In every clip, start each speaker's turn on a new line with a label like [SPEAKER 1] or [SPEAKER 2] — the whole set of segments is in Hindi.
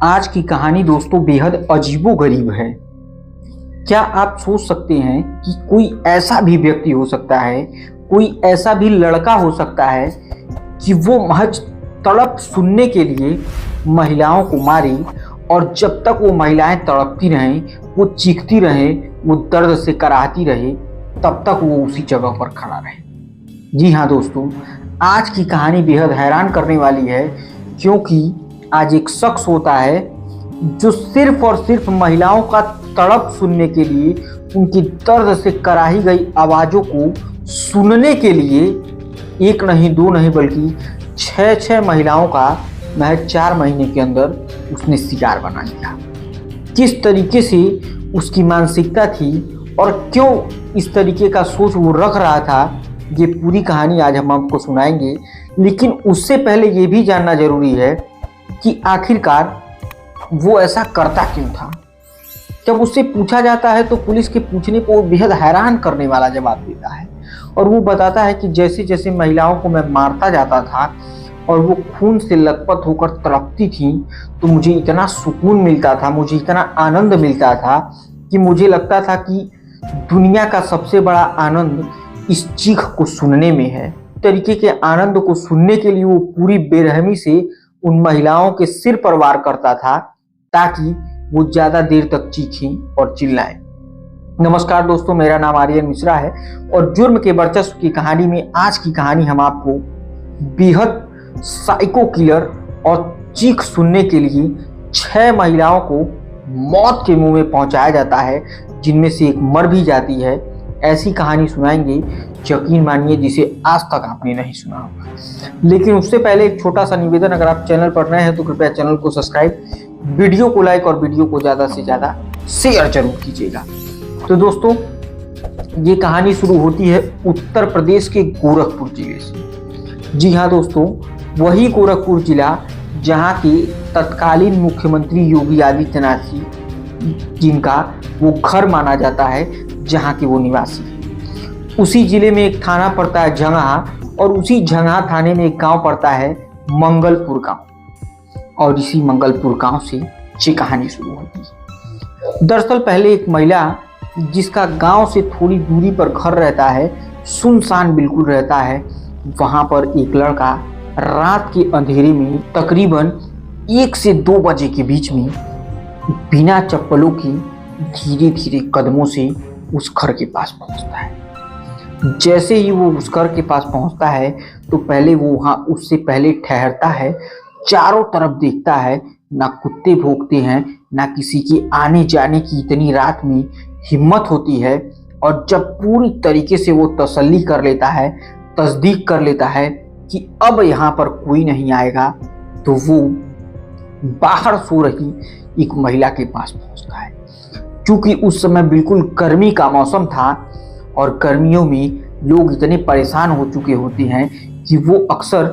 [SPEAKER 1] आज की कहानी दोस्तों बेहद अजीबोगरीब है। क्या आप सोच सकते हैं कि कोई ऐसा भी व्यक्ति हो सकता है, कोई ऐसा भी लड़का हो सकता है कि वो महज तड़प सुनने के लिए महिलाओं को मारे और जब तक वो महिलाएं तड़पती रहें, वो चीखती रहें, वो दर्द से कराहती रहे, तब तक वो उसी जगह पर खड़ा रहे। जी हाँ दोस्तों, आज की कहानी बेहद हैरान करने वाली है, क्योंकि आज एक शख्स होता है जो सिर्फ और सिर्फ महिलाओं का तड़प सुनने के लिए, उनकी दर्द से कराही गई आवाज़ों को सुनने के लिए एक नहीं दो नहीं बल्कि छह महिलाओं का महज 4 महीने के अंदर उसने शिकार बना लिया। किस तरीके से उसकी मानसिकता थी और क्यों इस तरीके का सोच वो रख रहा था, ये पूरी कहानी आज हम आपको सुनाएंगे। लेकिन उससे पहले ये भी जानना जरूरी है कि आखिरकार वो ऐसा करता क्यों था। जब उससे पूछा जाता है तो पुलिस के पूछने पर वो बेहद हैरान करने वाला जवाब देता है और वो बताता है कि जैसे जैसे महिलाओं को मैं मारता जाता था और वो खून से लथपथ होकर तड़पती थी, तो मुझे इतना सुकून मिलता था, मुझे इतना आनंद मिलता था कि मुझे लगता था कि दुनिया का सबसे बड़ा आनंद इस चीख को सुनने में है। तरीके के आनंद को सुनने के लिए वो पूरी बेरहमी से उन महिलाओं के सिर पर वार करता था ताकि वो ज्यादा देर तक चीखें और चिल्लाएं। नमस्कार दोस्तों, मेरा नाम आर्यन मिश्रा है और जुर्म के वर्चस्व की कहानी में आज की कहानी हम आपको बेहद साइको किलर और चीख सुनने के लिए 6 महिलाओं को मौत के मुंह में पहुंचाया जाता है, जिनमें से एक मर भी जाती है। ऐसी कहानी सुनाएंगे, यकीन मानिए, जिसे आज तक आपने नहीं सुना होगा। लेकिन उससे पहले एक छोटा सा निवेदन, अगर आप चैनल पर नए हैं तो कृपया चैनल को सब्सक्राइब, वीडियो को लाइक और वीडियो को ज़्यादा से ज़्यादा शेयर जरूर कीजिएगा। तो दोस्तों, ये कहानी शुरू होती है उत्तर प्रदेश के गोरखपुर जिले से। जी हाँ दोस्तों, वही गोरखपुर जिला जहाँ के तत्कालीन मुख्यमंत्री योगी आदित्यनाथ जी, जिनका वो घर माना जाता है, जहाँ के वो निवासी है। उसी जिले में एक थाना पड़ता है झंगहा, और उसी झंगहा थाने में एक गांव पड़ता है मंगलपुर गांव, और इसी मंगलपुर गांव से ये कहानी शुरू होती है। दरअसल पहले एक महिला जिसका गांव से थोड़ी दूरी पर घर रहता है, सुनसान बिल्कुल रहता है, वहां पर एक लड़का रात के अंधेरे में तकरीबन 1 से 2 बजे के बीच में बिना चप्पलों के धीरे धीरे कदमों से उस घर के पास पहुंचता है। जैसे ही वो उस घर के पास पहुंचता है तो पहले वो वहां उससे पहले ठहरता है, चारों तरफ देखता है, ना कुत्ते भौंकते हैं, ना किसी के आने जाने की इतनी रात में हिम्मत होती है। और जब पूरी तरीके से वो तसल्ली कर लेता है, तस्दीक कर लेता है कि अब यहाँ पर कोई नहीं आएगा, तो वो बाहर सो रही एक महिला के पास पहुंचता है। क्योंकि उस समय बिल्कुल गर्मी का मौसम था और गर्मियों में लोग इतने परेशान हो चुके होते हैं कि वो अक्सर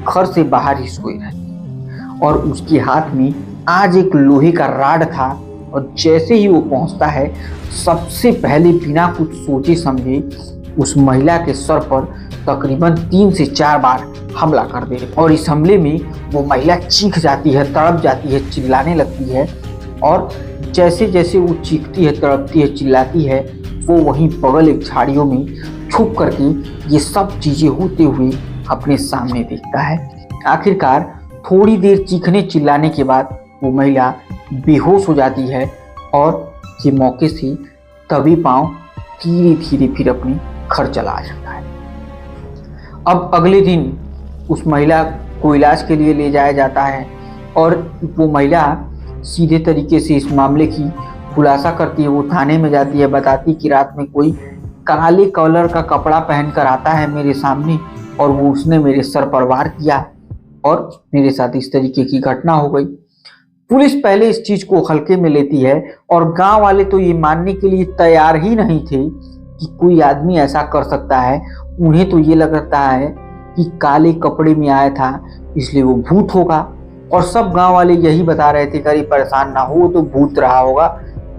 [SPEAKER 1] घर से बाहर ही सोए रहते। और उसके हाथ में आज एक लोहे का राड था और जैसे ही वो पहुंचता है, सबसे पहले बिना कुछ सोचे समझे उस महिला के सर पर तकरीबन 3 से 4 बार हमला कर दे। और इस हमले में वो महिला चीख जाती है, तड़प जाती है, चिल्लाने लगती है। और जैसे जैसे वो चीखती है, तड़पती है, चिल्लाती है, वो वहीं बगल एक झाड़ियों में छुप करके ये सब चीज़ें होते हुए अपने सामने देखता है। आखिरकार थोड़ी देर चीखने चिल्लाने के बाद वो महिला बेहोश हो जाती है और ये मौके से तभी पाँव धीरे धीरे फिर अपने घर चला आ जाता है। अब अगले दिन उस महिला को इलाज के लिए ले जाया जाता है और वो महिला सीधे तरीके से इस मामले की खुलासा करती है। वो थाने में जाती है, बताती कि रात में कोई काले कलर का कपड़ा पहनकर आता है मेरे सामने और वो उसने मेरे सर पर वार किया और मेरे साथ इस तरीके की घटना हो गई। पुलिस पहले इस चीज को हल्के में लेती है और गांव वाले तो ये मानने के लिए तैयार ही नहीं थे कि कोई आदमी ऐसा कर सकता है। उन्हें तो ये लगता है कि काले कपड़े में आया था इसलिए वो भूत होगा, और सब गांव वाले यही बता रहे थे, कहीं परेशान ना हो, तो भूत रहा होगा,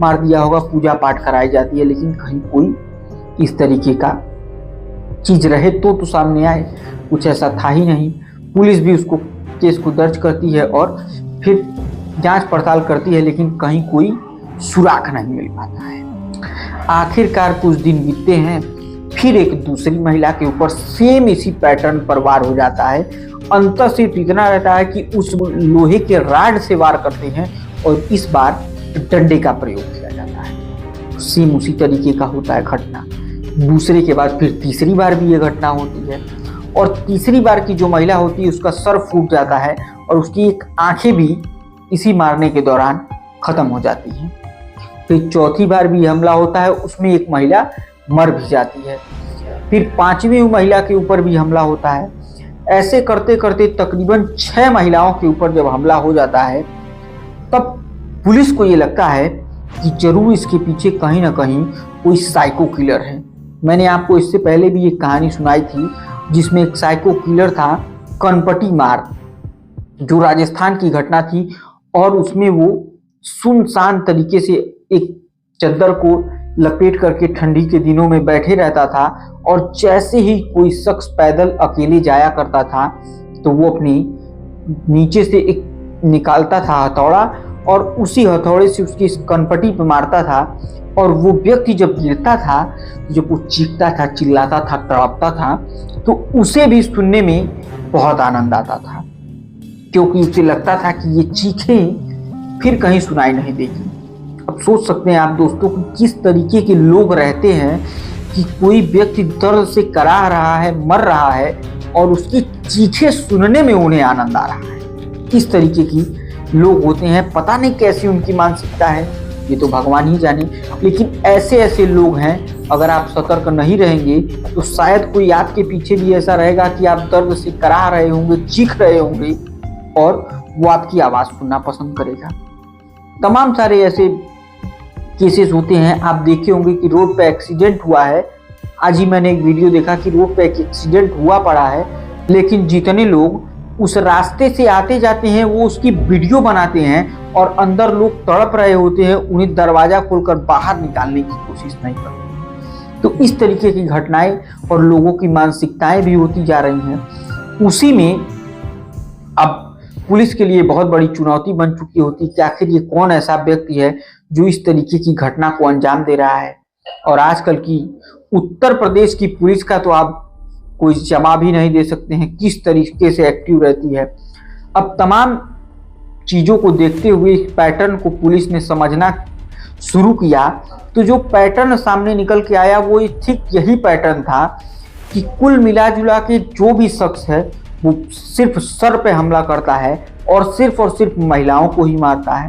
[SPEAKER 1] मार दिया होगा, पूजा पाठ कराई जाती है। लेकिन कहीं कोई इस तरीके का चीज रहे तो सामने आए, कुछ ऐसा था ही नहीं। पुलिस भी उसको केस को दर्ज करती है और फिर जांच पड़ताल करती है, लेकिन कहीं कोई सुराग नहीं मिल पाता है। आखिरकार कुछ दिन बीतते हैं, फिर एक दूसरी महिला के ऊपर सेम इसी पैटर्न पर वार हो जाता है। अंतर सिर्फ इतना रहता है कि उस लोहे के राड से वार करते हैं और इस बार डंडे का प्रयोग किया जाता है। सेम उसी तरीके का होता है घटना। दूसरे के बाद फिर तीसरी बार भी ये घटना होती है और तीसरी बार की जो महिला होती है उसका सर फूट जाता है और उसकी एक आंखें भी इसी मारने के दौरान खत्म हो जाती हैं। फिर चौथी बार भी हमला होता है, उसमें एक महिला मर भी जाती है। फिर पांचवी महिला के ऊपर भी हमला होता है। ऐसे करते करते तकरीबन 6 महिलाओं के ऊपर जब हमला हो जाता है, तब पुलिस को ये लगता है कि जरूर इसके पीछे कहीं ना कहीं कोई साइको किलर है। मैंने आपको इससे पहले भी एक कहानी सुनाई थी जिसमें एक साइको किलर था, कनपटी मार, जो राजस्थान की घटना थी और उसमें वो सुनसान तरीके से एक चद्दर को लपेट करके ठंडी के दिनों में बैठे रहता था और जैसे ही कोई शख्स पैदल अकेले जाया करता था तो वो अपनी नीचे से एक निकालता था हथौड़ा और उसी हथौड़े से उसकी कनपटी पे मारता था और वो व्यक्ति जब गिरता था, जब वो चीखता था, चिल्लाता था, तड़पता था, तो उसे भी सुनने में बहुत आनंद आता था, क्योंकि उसे लगता था कि ये चीखें फिर कहीं सुनाई नहीं देगी। अब सोच सकते हैं आप दोस्तों कि किस तरीके के लोग रहते हैं कि कोई व्यक्ति दर्द से कराह रहा है, मर रहा है और उसकी चीखें सुनने में उन्हें आनंद आ रहा है। किस तरीके की लोग होते हैं, पता नहीं कैसी उनकी मानसिकता है, ये तो भगवान ही जाने। लेकिन ऐसे ऐसे लोग हैं, अगर आप सतर्क नहीं रहेंगे तो शायद कोई आपके पीछे भी ऐसा रहेगा कि आप दर्द से कराह रहे होंगे, चीख रहे होंगे और वो आपकी आवाज़ सुनना पसंद करेगा। तमाम सारे ऐसे केसेस होते हैं। आप देखे होंगे कि रोड पे एक्सीडेंट हुआ है। आज ही मैंने एक वीडियो देखा कि रोड पे एक एक्सीडेंट हुआ पड़ा है, लेकिन जितने लोग उस रास्ते से आते जाते हैं वो उसकी वीडियो बनाते हैं और अंदर लोग तड़प रहे होते हैं, उन्हें दरवाजा खोलकर बाहर निकालने की कोशिश नहीं करते। तो इस तरीके की घटनाएं और लोगों की मानसिकताएं भी होती जा रही हैं। उसी में अब पुलिस के लिए बहुत बड़ी चुनौती बन चुकी होती कि आखिर ये कौन ऐसा व्यक्ति है जो इस तरीके की घटना को अंजाम दे रहा है। और आजकल की उत्तर प्रदेश की पुलिस का तो आप कोई जवाब ही नहीं दे सकते हैं, किस तरीके से एक्टिव रहती है। अब तमाम चीज़ों को देखते हुए इस पैटर्न को पुलिस ने समझना शुरू किया, तो जो पैटर्न सामने निकल के आया वो ठीक यही पैटर्न था कि कुल मिला जुला के जो भी शख्स है वो सिर्फ सर पे हमला करता है और सिर्फ महिलाओं को ही मारता है।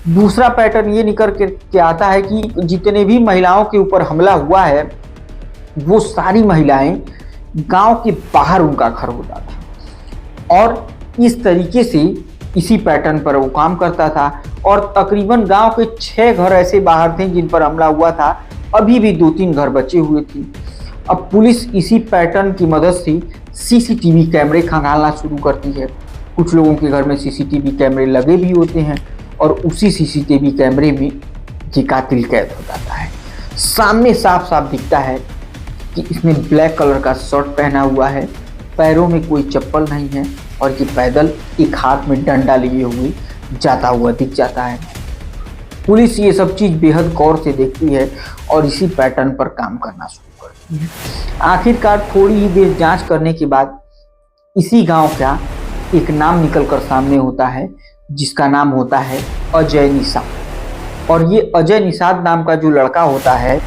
[SPEAKER 1] दूसरा पैटर्न ये निकल के आता है कि जितने भी महिलाओं के ऊपर हमला हुआ है वो सारी महिलाएं गांव के बाहर उनका घर होता था और इस तरीके से इसी पैटर्न पर वो काम करता था। और तकरीबन गांव के 6 घर ऐसे बाहर थे जिन पर हमला हुआ था, अभी भी 2-3 घर बचे हुए थे। अब पुलिस इसी पैटर्न की मदद से सीसीटीवी कैमरे खंगालना शुरू करती है। कुछ लोगों के घर में सीसीटीवी कैमरे लगे भी होते हैं और उसी सीसीटीवी कैमरे में ये कातिल कैद हो जाता है। सामने साफ साफ दिखता है कि इसने ब्लैक कलर का शर्ट पहना हुआ है, पैरों में कोई चप्पल नहीं है और ये पैदल एक हाथ में डंडा लिए हुए जाता हुआ दिख जाता है। पुलिस ये सब चीज़ बेहद गौर से देखती है और इसी पैटर्न पर काम करना शुरू करती है। आखिरकार थोड़ी ही देर जांच करने के बाद इसी गांव का एक नाम निकलकर सामने होता है जिसका नाम होता है अजय निषाद। और ये अजय निषाद नाम का जो लड़का होता है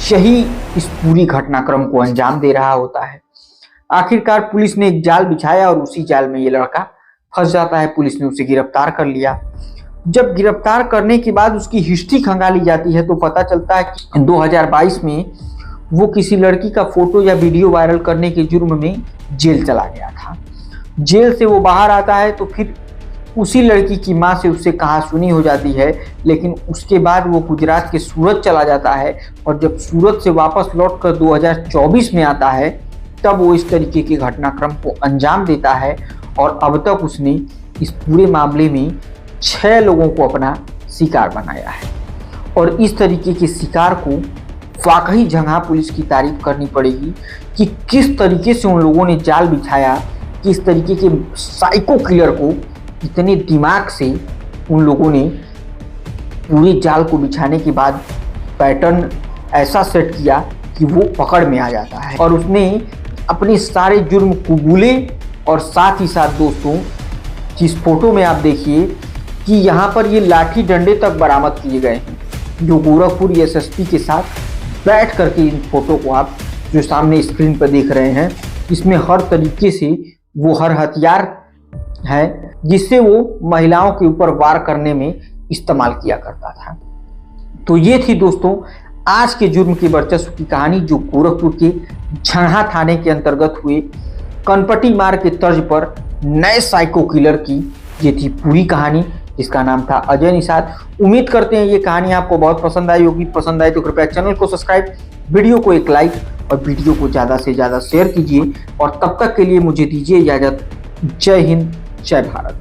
[SPEAKER 1] यही इस पूरी घटनाक्रम को अंजाम दे रहा होता है। आखिरकार पुलिस ने एक जाल बिछाया और उसी जाल में ये लड़का फंस जाता है। पुलिस ने उसे गिरफ्तार कर लिया। जब गिरफ्तार करने के बाद उसकी हिस्ट्री खंगाली जाती है तो पता चलता है कि 2022 में वो किसी लड़की का फोटो या वीडियो वायरल करने के जुर्म में जेल चला गया था। जेल से वो बाहर आता है तो फिर उसी लड़की की माँ से उससे कहासुनी हो जाती है, लेकिन उसके बाद वो गुजरात के सूरत चला जाता है और जब सूरत से वापस लौटकर 2024 में आता है तब वो इस तरीके के घटनाक्रम को अंजाम देता है। और अब तक उसने इस पूरे मामले में 6 लोगों को अपना शिकार बनाया है। और इस तरीके के शिकार को वाकई जंघा पुलिस की तारीफ करनी पड़ेगी कि किस तरीके से उन लोगों ने जाल बिछाया, किस तरीके के साइको किलर को इतने दिमाग से उन लोगों ने पूरे जाल को बिछाने के बाद पैटर्न ऐसा सेट किया कि वो पकड़ में आ जाता है और उसने अपने सारे जुर्म कबूले। और साथ ही साथ दोस्तों, जिस फोटो में आप देखिए कि यहाँ पर ये लाठी डंडे तक बरामद किए गए हैं, जो गोरखपुर एसएसपी के साथ बैठ करके इन फोटो को आप जो सामने स्क्रीन पर देख रहे हैं, इसमें हर तरीके से वो हर हथियार है जिससे वो महिलाओं के ऊपर वार करने में इस्तेमाल किया करता था। तो ये थी दोस्तों आज के जुर्म के वर्चस्व की कहानी, जो गोरखपुर के झंझा थाने के अंतर्गत हुए कनपटी मार के तर्ज पर नए साइको किलर की ये थी पूरी कहानी, जिसका नाम था अजय निषाद। उम्मीद करते हैं ये कहानी आपको बहुत पसंद आई होगी। पसंद आए तो कृपया चैनल को सब्सक्राइब, वीडियो को एक लाइक और वीडियो को ज़्यादा से ज़्यादा शेयर कीजिए। और तब तक के लिए मुझे दीजिए इजाज़त। जय हिंद, जय भारत।